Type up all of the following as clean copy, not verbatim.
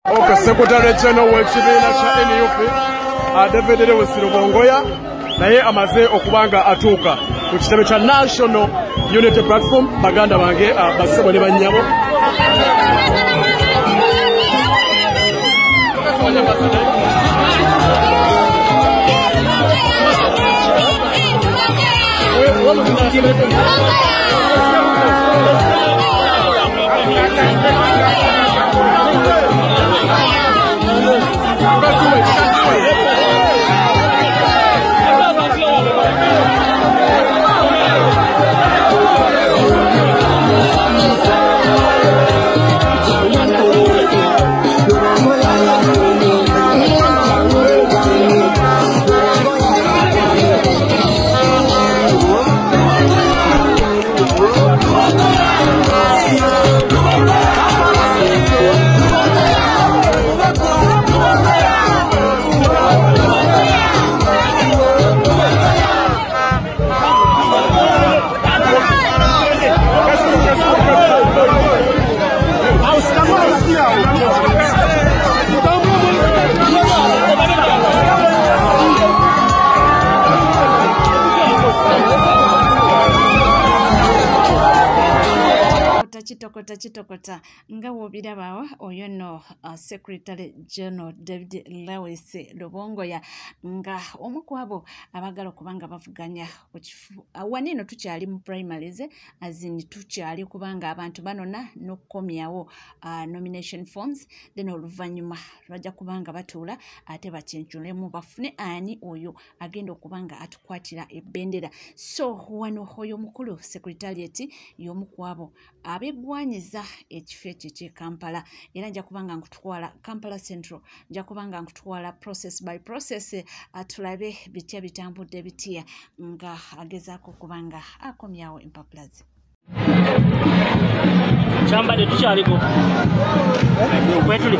Okay, Secretary General w'ekibiina kya NUP David Lewis Rubongoya naye amaze okubanga atuuka ku kitebe kya National Unity Platform. Baganda bange basebo ne bannyabo chitokota nga wobirabawo oyo no Secretary General David Lewis Rubongoya nga omukwabo abagala kubanga bavuganya wanino tukyali mu primaries azini tukyali kubanga abantu banona nokomyawo nomination forms then oluvanyuma rajja kubanga batula ate bakyenjulemu bafune ani oyo agenda okubanga atukwatira ebendera. So wano oyo mukulu secretariat y'omukwabo abegwanyiza ekifo ekye Kampala era nja kubanga nkutwala Kampala Central nja kubanga nkutwala process by process atulabe bitya bitambudde bitya nga agezaako kubanga akomyawo empapulazi. Chamba de tuchaliko kwetuli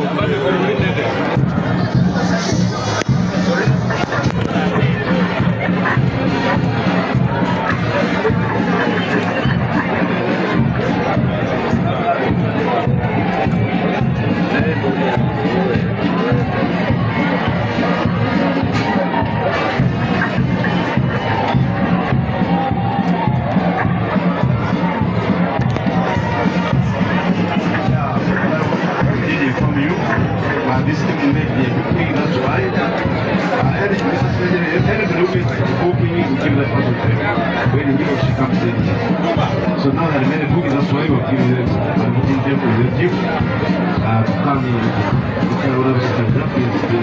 this thing may be a good thing, that's why hoping we give that person when he or she comes in. So now that many books, that's why we're giving them the gift to come in. We can whatever stand up, is spin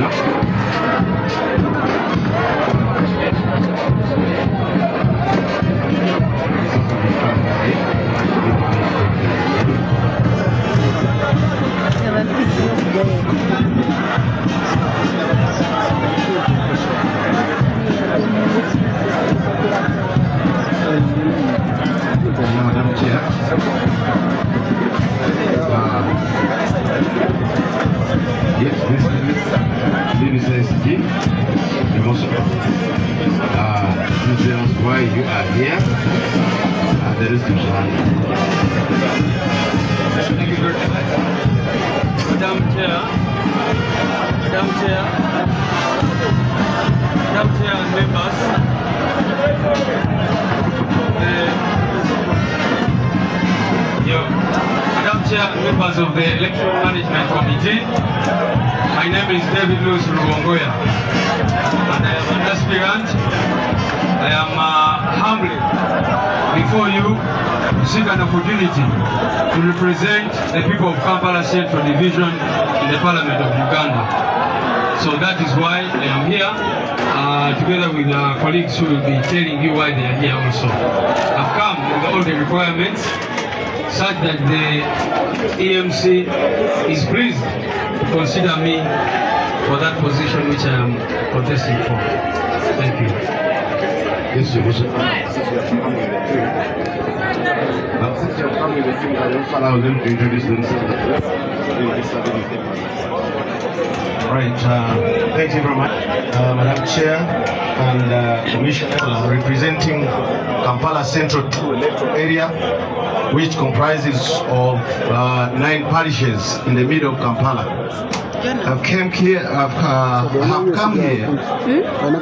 Madam Chair, yes, this is SG. This is why you are here. There is Thank you, Madam Chair, and members. Madam Chair and members of the Electoral Management Committee, my name is David Lewis Rubongoya, and I am an aspirant. I am humbly before you to seek an opportunity to represent the people of Kampala Central Division in the Parliament of Uganda. So that is why I am here, together with colleagues who will be telling you why they are here also. I've come with all the requirements such that the EMC is pleased to consider me for that position which I am contesting for. Thank you. Yes, Your Worship. Since you have come with the team, I will allow them to introduce themselves. Right. Thank you very much, Madam Chair and Commissioner, representing Kampala Central 2 electoral area, which comprises of 9 parishes in the middle of Kampala. I've come here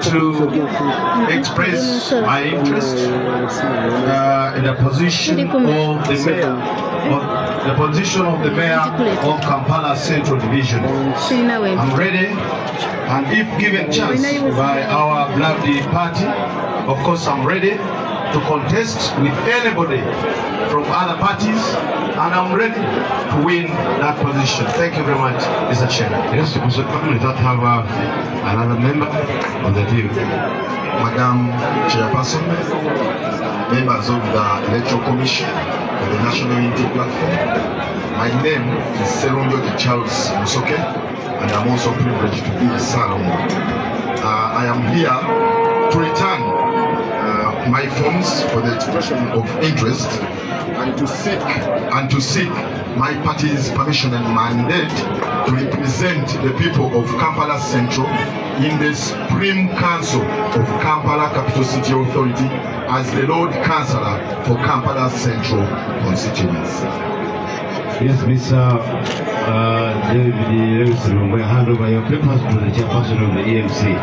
to express my interest in the position of the mayor, of Kampala Central Division. I'm ready, and if given chance by our bloody party, of course I'm ready to contest with anybody from other parties, and I'm ready to win that position. Thank you very much, Mr. Chairman. Yes, Mr. Chairman, that have another member of the team. Madam Chairperson, members of the Electoral Commission of the National Unity Platform, my name is Serongyo Charles Musoke, and I'm also privileged to be a Salomon. I am here to return my forms for the expression of interest and to seek my party's permission and mandate to represent the people of Kampala Central in the Supreme Council of Kampala Capital City Authority as the Lord Councillor for Kampala Central constituency. Yes, Mr. David Lewis, we hand over your papers to the chairperson of the EMC.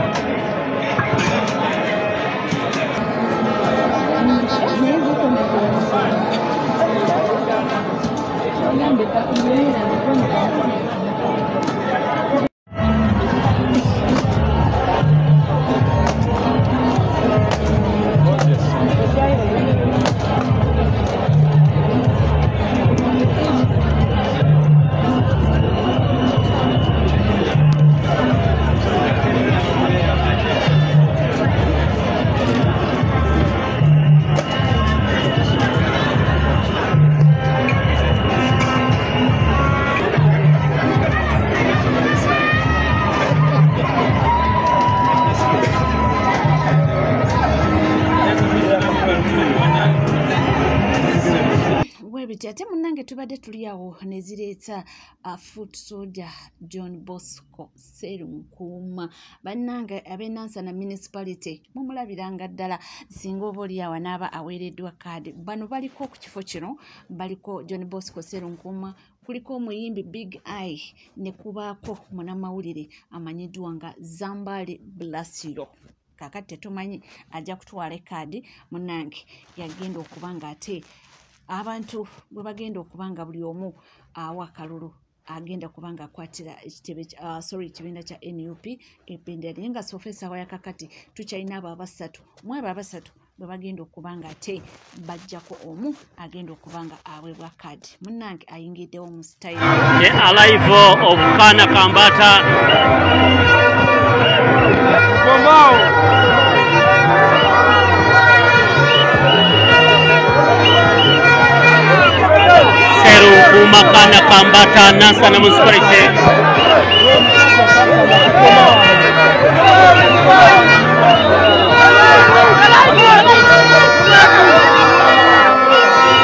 ate munange tubadde tuli awo ne zireeta foot soldier John Bosco Serunkuuma bannange ab'Nansana municipality mumulabiranga ddala singa oba oli awo n'aba aweereddwa kaadi bano baliko ku kifo kino baliko John Bosco Serunkuuma kuliko omuyimbi Big Eye ne kubaako munnamawulire amanyiddwa nga Zambale Blasiro kakati tetumanyi ajja kutwala kaadi munnange yagenda okuba nga ate abantu bwe bagenda okuba nga buli omu awa akalulu agenda kuba nga akwatira ekibiina kya NUP ebendera naye nga sofesa wa yakakati tukyalina abo abasatu mu abo abasatu bwe bagenda okuba nga ate bajjako omu agenda okuba nga aweebwa kaadi munnange ayingiddewo mu style the arrival of Kana Kambata Serunkuuma Kana Kambata Nansana municipality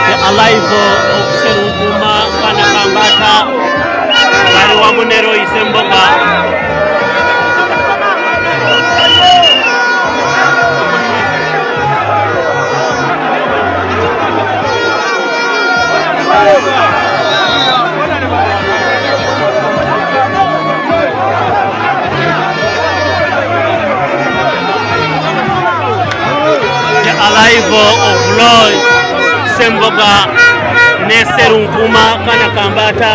the arrival of Serunkuuma Kana Kambata bali wamu ne Royce Mboga the arrival of Royce Mboga ne Serunkuuma Kana Kambata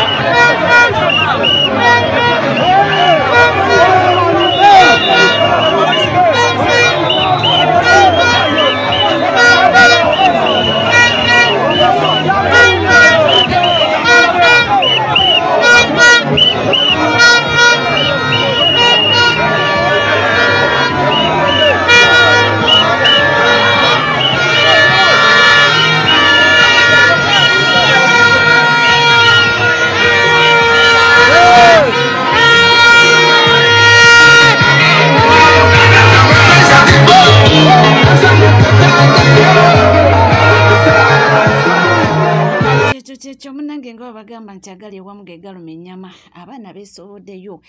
ekyo munnange nga bagamba nti agali ewamu ge galuma ennyama abaana beesoboddeyo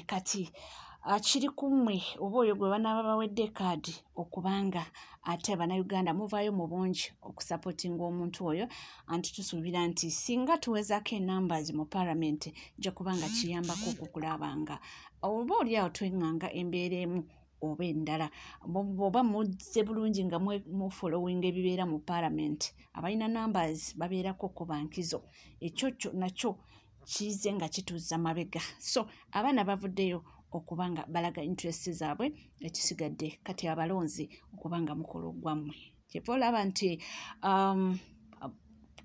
kati kiri kumwe oba oyo gwe banaaba bawedde kaadi okubanga ate bannayuganda muvaayo mu bungi okusapootinga omuntu oyo anti tusuubira nti singa tuwezaako enambaazi mu paalamenti jja kubanga kiyambako okukulabanga oba oliawo tweŋŋanga embeera emu oba endala oba muzze bulungi nga mufolowinga ebibeera mu paalamenti abalina nambaazi babeerako kuba nkizo ekyo nakyo kize nga kituuza mabega so abaana bavuddeyo okubanga balaga interest zaabwe ekisigadde kati abalonzi okubanga mukolo gwammwe kyeva olaba nti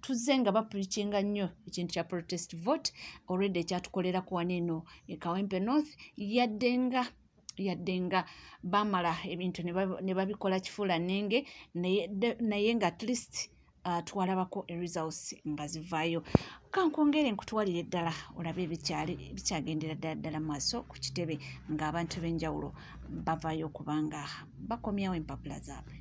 tuzze nga bapulikinga nnyo ekintu kya protest vote already ekyatukolerako waneeno e Kawempe North yadde nga bamala ebintu ne babikola kifuula nnenge naye nga at least twalabako results nga zivaayo kankwongere nkutwalire eddala olabe ebikyagendera ddala maaso ku kitebe ng'abantu b'enjawulo bavaayo okubanga bakomyawo empapula zaabwe.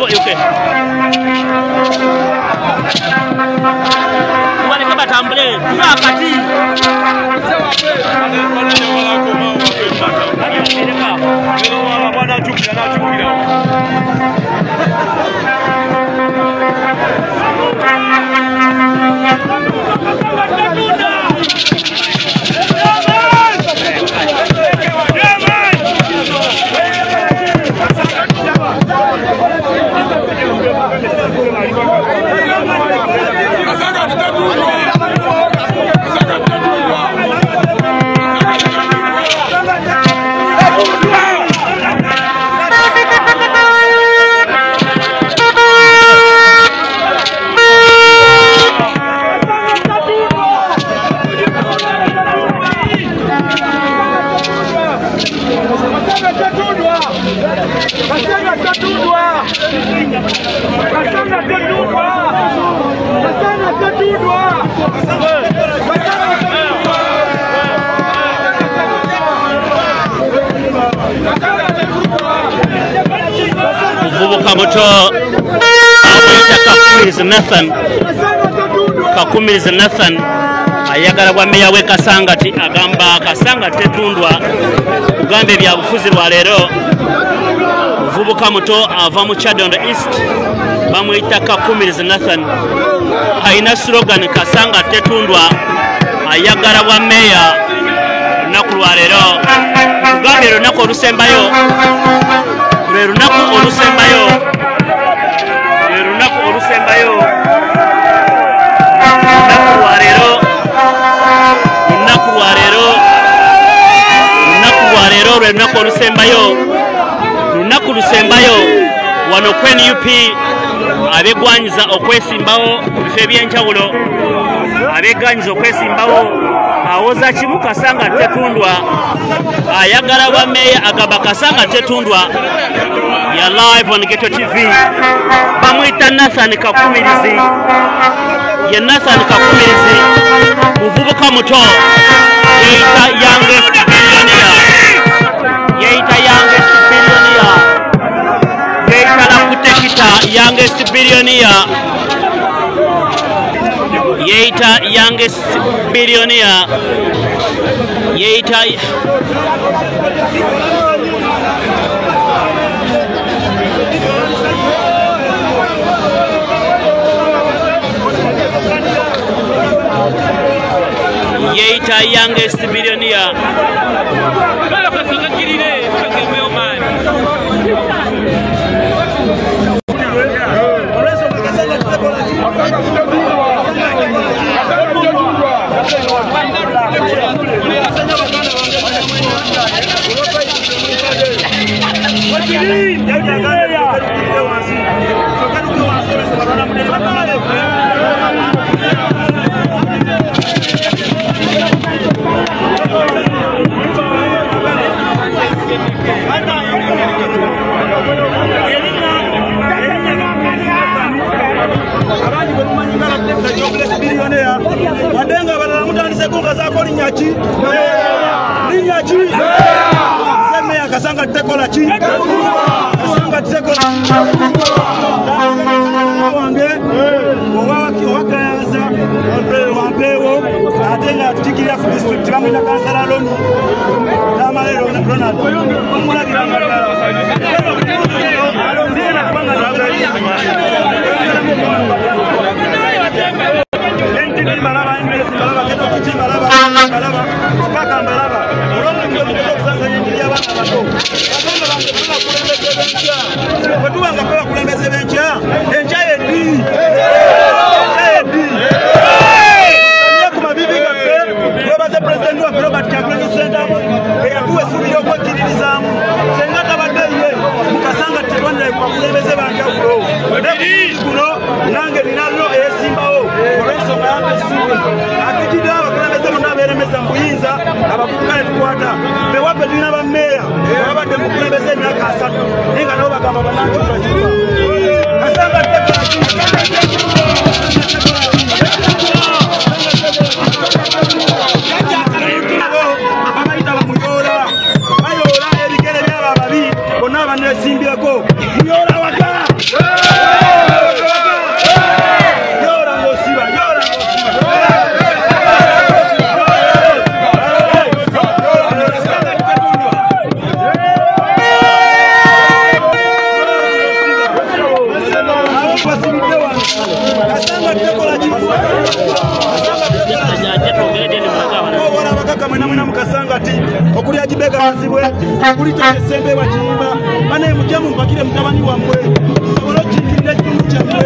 Okay. Wale kama tambule wakati Muvubuka muto Kakumiriza Nathan ayagala bwa meya we Kasangati agamba Kasangati tetundwa kugamba bya bufuzi lwa leero. Muvubuka muto ava mu Chadondo East bamuyita Kakumiriza Nathan aina slogan Kasangati tetundwa ayagala bwa meya lunaku lwa leero kugamba lunaku olusembayo lunaku olusembayo lunaku lusembayo wano kwen UP abegwanyiza okwesimbawo ku bifo ebyenjawulo abegwanyiza okwesimbawo awoza kimu Kasangati tetundwa ayagala bwa meya agamba Kasangati tetundwa ya live on Ghetto TV bamwita Nathan Kakumirizi ye Nathan Kakumirizi muvubuka muto yeita youngest billionaire yeita la kutekita youngest billionaire yeita youngest billionaire. Wadenga wanamutandise kunga zako linyachi linyachi seme ya kasanga tekola chi kasanga tekola wange wakayaza wampewo atenga tukikiria ku district bamwe na kansala lonu dama lero Ronald omulagira ngala abakukale tukwata bewape tulina bammeya abadde mukulembeze emyaka 3 naye nga nabo bagamba banakyukakyuka kasanga babayita bamuyoola bayoola ebigere byabo ababi bonna abanesimbyeko muyoola waka okulya jibega bazibwe okulita esembe bajimba bane mujemu mpakire mutabani wamwe sobolo kikinde kitundu kyamwe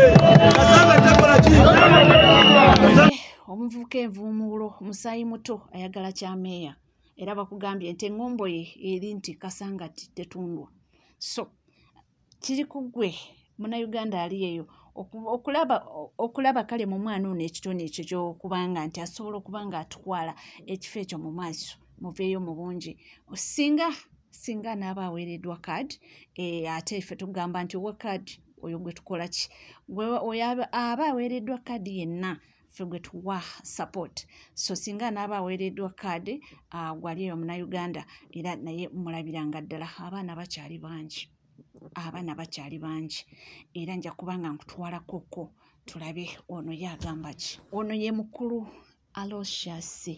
kasanga takola ki omuvuka envumulo musayi muto ayagala kya meya era bakugambye ente ngombo ye eri nti kasanga tetundwa so kiri kugwe muna Uganda aliyeyo okulaba kale mu mwana ono ekitone ekyo kyokubanga nti asobola okubanga atwala ekifo ekyo mu maaso muveeyo mu bungi singa naaba aweereddwa kaadi ate ffe tugamba nti owa kaadi oyo gwe tukola ki oyo aba aweereddwa kaadi yenna ffe gwe tuwa support so singa naaba aweereddwa kaadi gwali eyo Munnayuganda era naye mulabiranga ddala abaana bakyali bangi era nja kubanga nkutwala koko tulabe ono yagamba ki ono ye mukulu Aloysius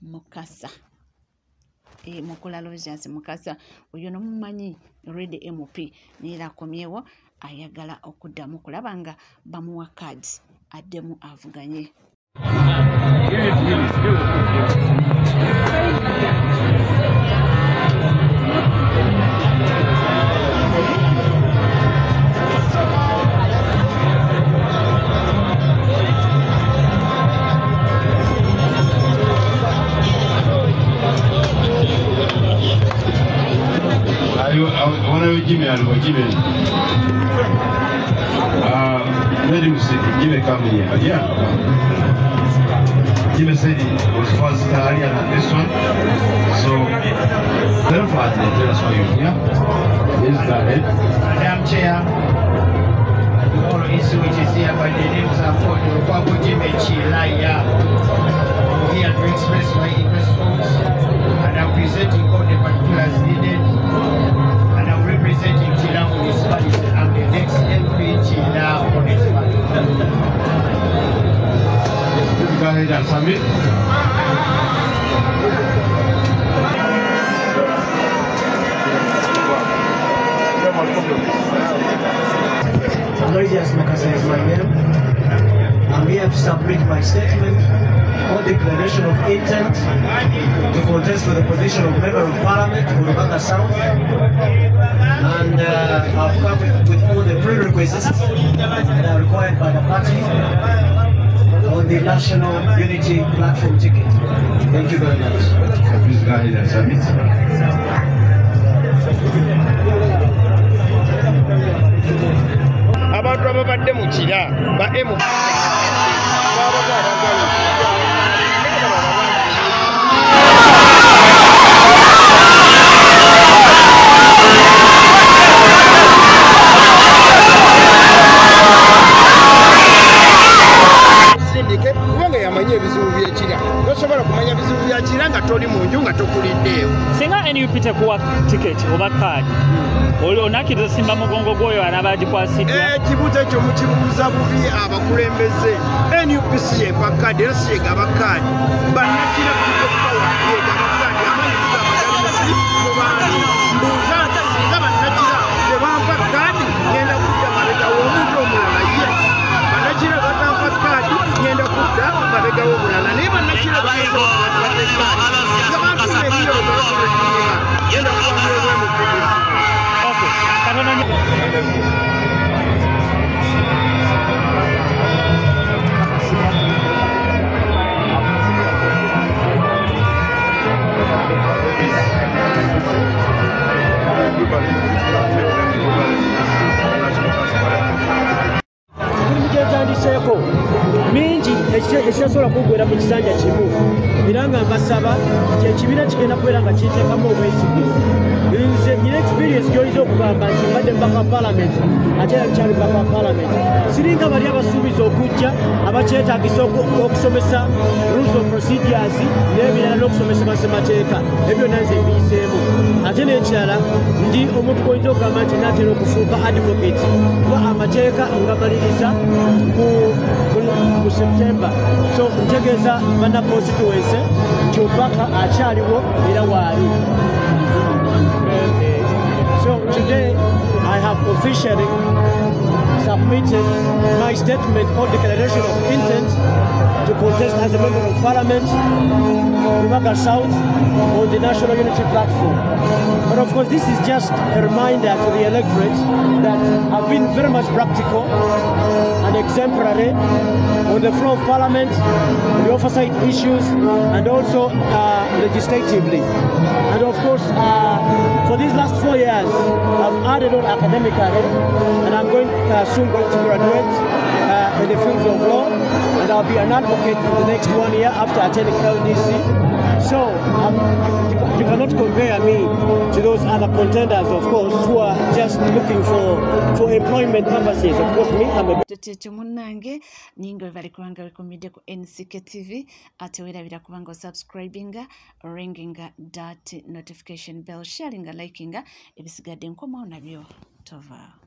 Mukasa mukulu Aloysius Mukasa oyo nomumanyi Red MP neera akomyewo ayagala okuddamu kulaba nga bamuwa cards addemu avuganye Jimmy Jimmy come here. Yeah. Jimmy said it was first earlier than this one. So, therefore, tell us why you're here. Yes, go ahead. Madam Chair, all issue which is here by the names of Kwaku Jimmy Chilaya. I'm here to express my interest votes, and I'm presenting all the particulars needed. And I'm representing Chila municipality. I'm the next MP Chila municipality. Go ahead and submit. Aloysius Mukasa is my name. I'm here to submit my statement or declaration of intent to contest for the position of Member of Parliament for Lubanga South. And I've come with all the prerequisites that are required by the party on the National Unity Platform ticket. Thank you very much. Please go ahead and submit. Abantu ababadde mu kira ba M kubanga yamanya ebizibu byekira tosobola kumanya bizibu byakira nga toli mu nju nga tokuliddeewo singa NUP tekuwa tiketi oba kaadi onakiriza simba mugongo gwoyo anabagikwasiddwa ekibuuzo ekyo mukibuuza bubi abakulembeze NUP si yepa kaadi era si yegaba kaadi bannakira kukokubawa yegaba kaadi amanyiza abagali muki mu bantu mbuuza nti singa bannakira tebampa kaadi ngenda kudda mabega w'omuntu omulala yes bannakira batampa kaadi ngenda kudda mabega w'omulala naye bannakira baesobaate kaadi nga bantu ebiro babakulekinyika ngenda kuwamira obwemukugezi Mukyetandiseko mingi ekitasobola kuggwera mu kisanja kimu era nga mbasaba nti ekibiina kigenda kubeera nga kiteekamu obwesige nze nyina experience gy'oyinza okugamba nti mbadde mbaka palamenti ate era nkyali mbaka palamenti siringa bali abasuubiza okujja abakyetaagisa okusomesa rules of procedures n'ebirala n'okusomesa basemateeka ebyo nanze mbiyiseemu ate n'ekirala ndi omuntu gwoyinza okugamba nti naatera okufuuka advocate kuba amateeka nga maliriza mu September so ntegeeza bana constituency nti obubaka akyaliwo era waali. So today I have officially submitted my statement or declaration of intent to contest as a Member of Parliament for Lubanga South on the National Unity Platform. But of course this is just a reminder to the electorate that I've been very much practical and exemplary on the floor of Parliament, the oversight issues, and also legislatively. And of course, for these last 4 years, I've added on academically, and I'm soon going to graduate in the fields of law, and I'll be an advocate for the next 1 year after attending LDC. So you cannot compare me to those other contenders, of course, who are just looking for employment purposes. Of course, me, I'm a Tutecho munange ningo bali kubanga wekomide ku NCK TV ate werabira kubanga subscribinga ringinga that notification bell sharinga likinga ebisigadde nkomawo nabyo tova.